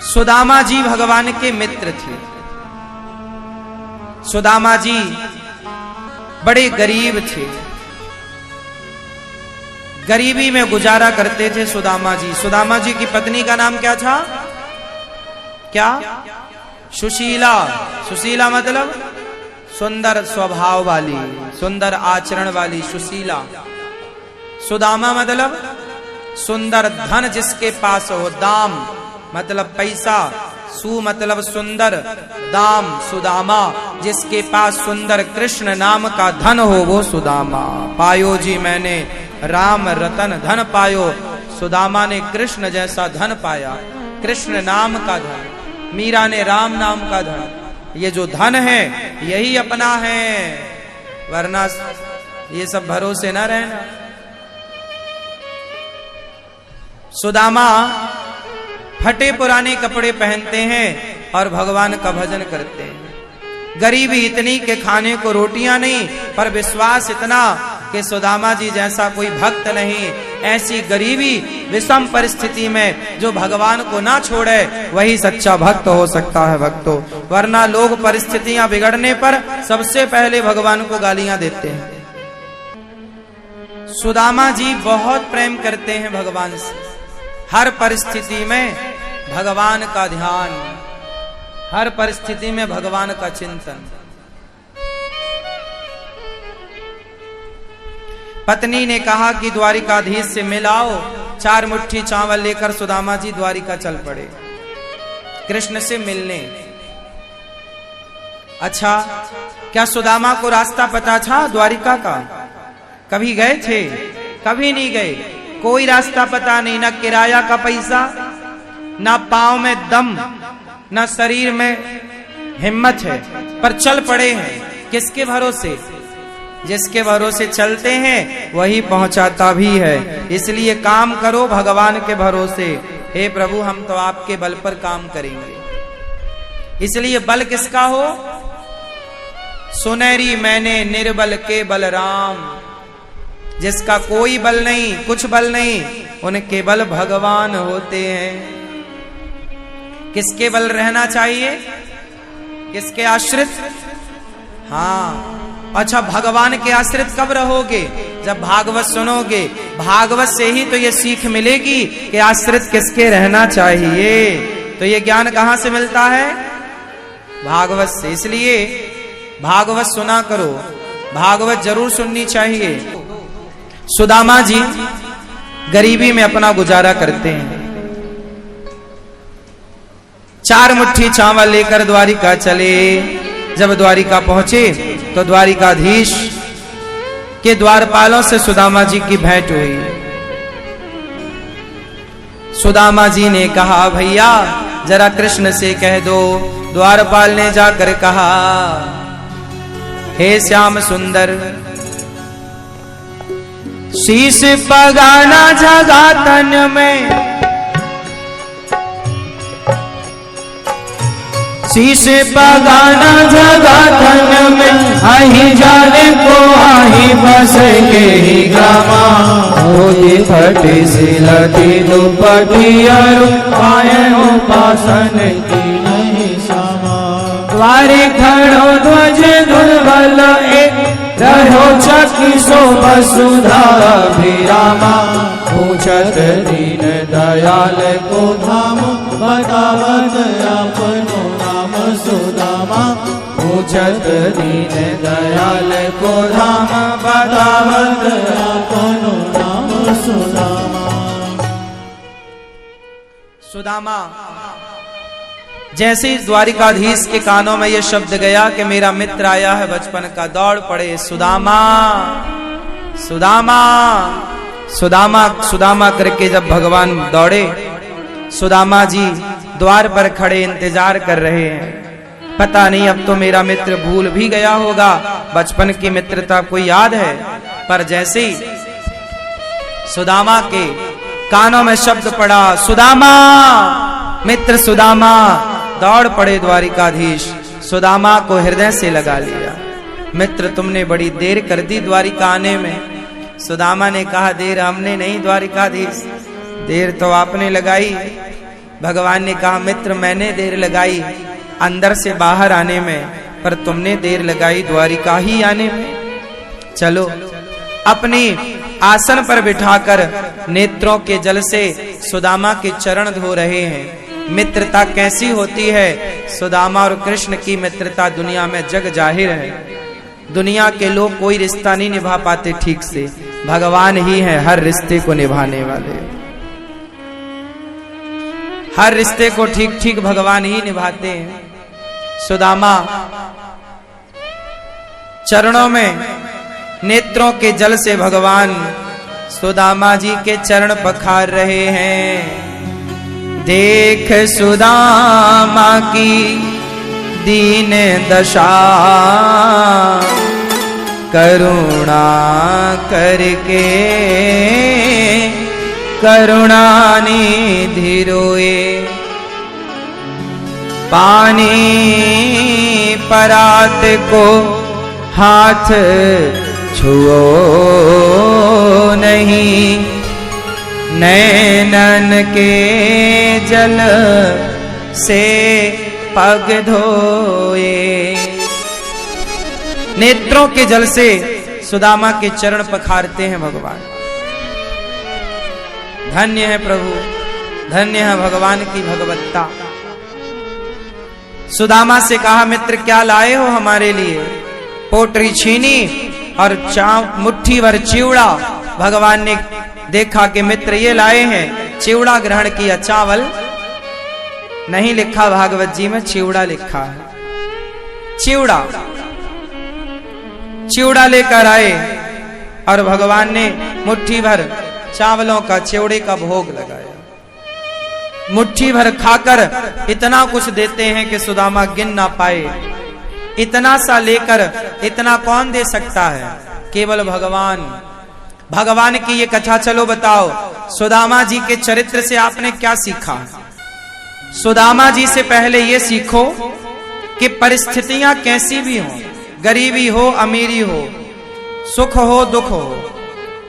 सुदामा जी भगवान के मित्र थे। सुदामा जी बड़े गरीब थे, गरीबी में गुजारा करते थे सुदामा जी। सुदामा जी की पत्नी का नाम क्या था? क्या? सुशीला। सुशीला मतलब सुंदर स्वभाव वाली, सुंदर आचरण वाली सुशीला। सुदामा मतलब सुंदर, धन जिसके पास हो, दाम मतलब पैसा, सु मतलब सुंदर, दाम सुदामा, जिसके पास सुंदर कृष्ण नाम का धन हो वो सुदामा। पायो जी मैंने राम रतन धन पायो, सुदामा ने कृष्ण जैसा धन पाया, कृष्ण नाम का धन। मीरा ने राम नाम का धन। ये जो धन है यही अपना है, वरना ये सब भरोसे न रहना। सुदामा फटे पुराने कपड़े पहनते हैं और भगवान का भजन करते हैं। गरीबी इतनी के खाने को रोटियां नहीं, पर विश्वास इतना कि सुदामा जी जैसा कोई भक्त नहीं। ऐसी गरीबी विषम परिस्थिति में जो भगवान को ना छोड़े वही सच्चा भक्त हो सकता है भक्तों, वरना लोग परिस्थितियां बिगड़ने पर सबसे पहले भगवान को गालियां देते हैं। सुदामा जी बहुत प्रेम करते हैं भगवान से, हर परिस्थिति में भगवान का ध्यान, हर परिस्थिति में भगवान का चिंतन। पत्नी ने कहा कि द्वारिकाधीश से मिलाओ। 4 मुट्ठी चावल लेकर सुदामा जी द्वारिका चल पड़े कृष्ण से मिलने। अच्छा, क्या सुदामा को रास्ता पता था द्वारिका का? कभी गए थे? कभी नहीं गए। कोई रास्ता पता नहीं, ना किराया का पैसा, ना पांव में दम, ना शरीर में हिम्मत है, पर चल पड़े हैं। किसके भरोसे? जिसके भरोसे चलते हैं वही पहुंचाता भी है। इसलिए काम करो भगवान के भरोसे। हे प्रभु, हम तो आपके बल पर काम करेंगे। इसलिए बल किसका हो? सुनेरी मैंने निर्बल के बलराम। जिसका कोई बल नहीं, कुछ बल नहीं, उनके बल भगवान होते हैं। किसके बल रहना चाहिए? किसके आश्रित? हाँ। अच्छा, भगवान के आश्रित कब रहोगे? जब भागवत सुनोगे। भागवत से ही तो ये सीख मिलेगी कि आश्रित किसके रहना चाहिए। तो ये ज्ञान कहां से मिलता है? भागवत से। इसलिए भागवत सुना करो, भागवत जरूर सुननी चाहिए। सुदामा जी गरीबी में अपना गुजारा करते हैं। 4 मुट्ठी चावल लेकर द्वारिका चले। जब द्वारिका पहुंचे तो द्वारिकाधीश के द्वारपालों से सुदामा जी की भेंट हुई। सुदामा जी ने कहा, भैया जरा कृष्ण से कह दो। द्वारपाल ने जाकर कहा, हे श्याम सुंदर, शीश पगाना जगा तन में, शीश पगाना जगा तन में, आही जाने को आही बस के ही ग्रामा। होती फटी सिलती दुपटी अरु, पाए उपासन की नहीं सामा। द्वारे खड़ो ध्वज दुर्बल एक, रहो चकी सो वसुधा अभिरामा। पूछत दीन दयाल को धाम, बतावत अपनो नाम सुदामा। पूछत दीन दयाल को धाम, बतावत अपनो नाम सुदामा। सुदामा जैसे द्वारिकाधीश के कानों में यह शब्द गया कि मेरा मित्र आया है बचपन का, दौड़ पड़े सुदामा सुदामा सुदामा सुदामा करके। जब भगवान दौड़े, सुदामा जी द्वार पर खड़े इंतजार कर रहे हैं। पता नहीं अब तो मेरा मित्र भूल भी गया होगा, बचपन की मित्रता कोई याद है। पर जैसे ही सुदामा के कानों में शब्द पड़ा, सुदामा, मित्र सुदामा, दौड़ पड़े द्वारिकाधीश। सुदामा को हृदय से लगा लिया। मित्र, तुमने बड़ी देर कर दी द्वारिका आने में। सुदामा ने कहा, देर हमने नहीं द्वारिकाधीश, देर तो आपने लगाई। भगवान ने कहा मित्र मैंने देर लगाई अंदर से बाहर आने में, पर तुमने देर लगाई द्वारिका ही आने में। चलो अपनी आसन पर बिठाकर नेत्रों के जल से सुदामा के चरण धो रहे हैं। मित्रता कैसी होती है? सुदामा और कृष्ण की मित्रता दुनिया में जग जाहिर है। दुनिया के लोग कोई रिश्ता नहीं निभा पाते ठीक से, भगवान ही है हर रिश्ते को निभाने वाले। हर रिश्ते को ठीक ठीक भगवान ही निभाते हैं। सुदामा चरणों में नेत्रों के जल से भगवान सुदामा जी के चरण पखार रहे हैं। देख सुदामा की दीन दशा, करुणा करके करुणा निधि रोए। पानी परात को हाथ छुओ नहीं, नैनन के जल से पग धोए। नेत्रों के जल से सुदामा के चरण पखारते हैं भगवान। धन्य है प्रभु, धन्य है भगवान की भगवत्ता। सुदामा से कहा मित्र क्या लाए हो हमारे लिए? पोटरी छीनी और मुट्ठी भर चिवड़ा। भगवान ने देखा कि मित्र ये लाए हैं, चिवड़ा ग्रहण किया। चावल नहीं लिखा भागवत जी में, चिवड़ा लिखा है। चिवड़ा चिवड़ा लेकर आए और भगवान ने मुट्ठी भर चावलों का चिवड़े का भोग लगाया। मुट्ठी भर खाकर इतना कुछ देते हैं कि सुदामा गिन ना पाए। इतना सा लेकर इतना कौन दे सकता है? केवल भगवान। भगवान की ये कथा चलो बताओ, सुदामा जी के चरित्र से आपने क्या सीखा? सुदामा जी से पहले ये सीखो कि परिस्थितियां कैसी भी हो, गरीबी हो अमीरी हो, सुख हो दुख हो,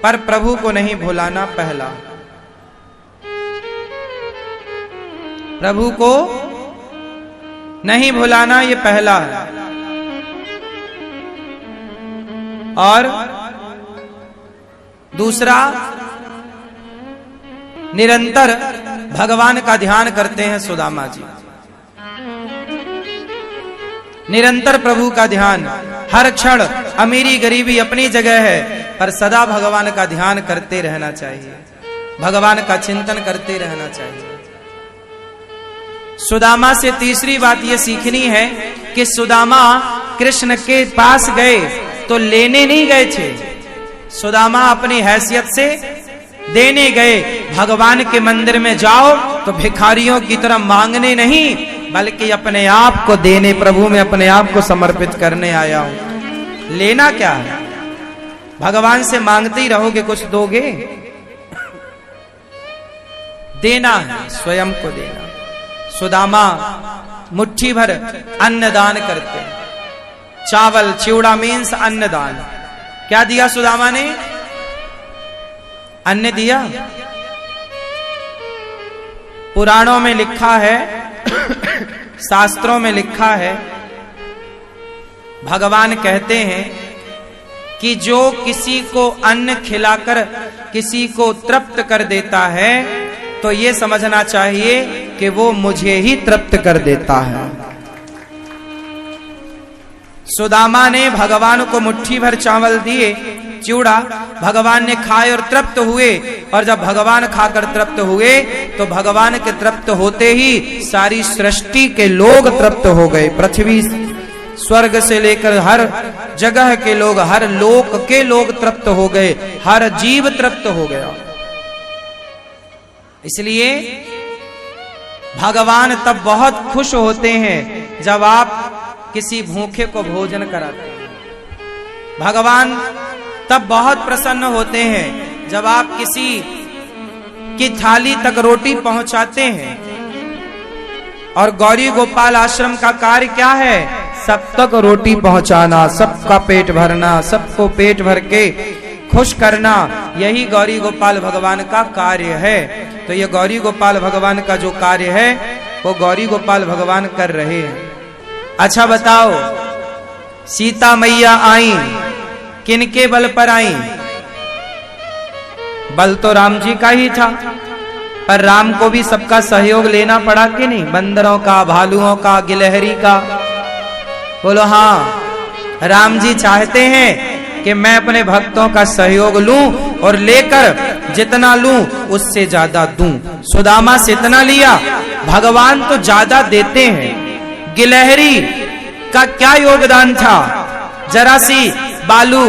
पर प्रभु को नहीं भुलाना पहला। प्रभु को नहीं भुलाना ये पहला है। और दूसरा, निरंतर भगवान का ध्यान करते हैं सुदामा जी। निरंतर प्रभु का ध्यान, हर क्षण अमीरी गरीबी अपनी जगह है, पर सदा भगवान का ध्यान करते रहना चाहिए, भगवान का चिंतन करते रहना चाहिए। सुदामा से तीसरी बात यह सीखनी है कि सुदामा कृष्ण के पास गए तो लेने नहीं गए थे, सुदामा अपनी हैसियत से देने गए। भगवान के मंदिर में जाओ तो भिखारियों की तरह मांगने नहीं, बल्कि अपने आप को देने, प्रभु में अपने आप को समर्पित करने आया हूं। लेना क्या है? भगवान से मांगते ही रहोगे कुछ दोगे? देना है, स्वयं को देना। सुदामा मुट्ठी भर अन्नदान करते हैं। चावल चिवड़ा मीन्स अन्नदान। क्या दिया सुदामा ने? अन्न दिया। पुराणों में लिखा है, शास्त्रों में लिखा है, भगवान कहते हैं कि जो किसी को अन्न खिलाकर किसी को तृप्त कर देता है तो ये समझना चाहिए कि वो मुझे ही तृप्त कर देता है। सुदामा ने भगवान को मुट्ठी भर चावल दिए, चिवड़ा, भगवान ने खाए और तृप्त हुए। और जब भगवान खाकर तृप्त हुए तो भगवान के तृप्त होते ही सारी सृष्टि के लोग तृप्त हो गए। पृथ्वी स्वर्ग से लेकर हर जगह के लोग, हर लोक के लोग तृप्त हो गए, हर जीव तृप्त हो गया। इसलिए भगवान तब बहुत खुश होते हैं जब आप किसी भूखे को भोजन कराते हैं। भगवान तब बहुत प्रसन्न होते हैं जब आप किसी की थाली तक रोटी पहुंचाते हैं। और गौरी गोपाल आश्रम का कार्य क्या है? सब तक रोटी पहुंचाना, सबका पेट भरना, सबको पेट भर के खुश करना, यही गौरी गोपाल भगवान का कार्य है। तो ये गौरी गोपाल भगवान का जो कार्य है वो गौरी गोपाल भगवान कर रहे हैं। अच्छा बताओ, सीता मैया आई, किनके बल पर आई? बल तो राम जी का ही था, पर राम को भी सबका सहयोग लेना पड़ा कि नहीं? बंदरों का, भालुओं का, गिलहरी का। बोलो हाँ, राम जी चाहते हैं कि मैं अपने भक्तों का सहयोग लूं और लेकर जितना लूं उससे ज्यादा दूं। सुदामा से इतना लिया, भगवान तो ज्यादा देते हैं। गिलहरी का क्या योगदान था? जरा सी बालू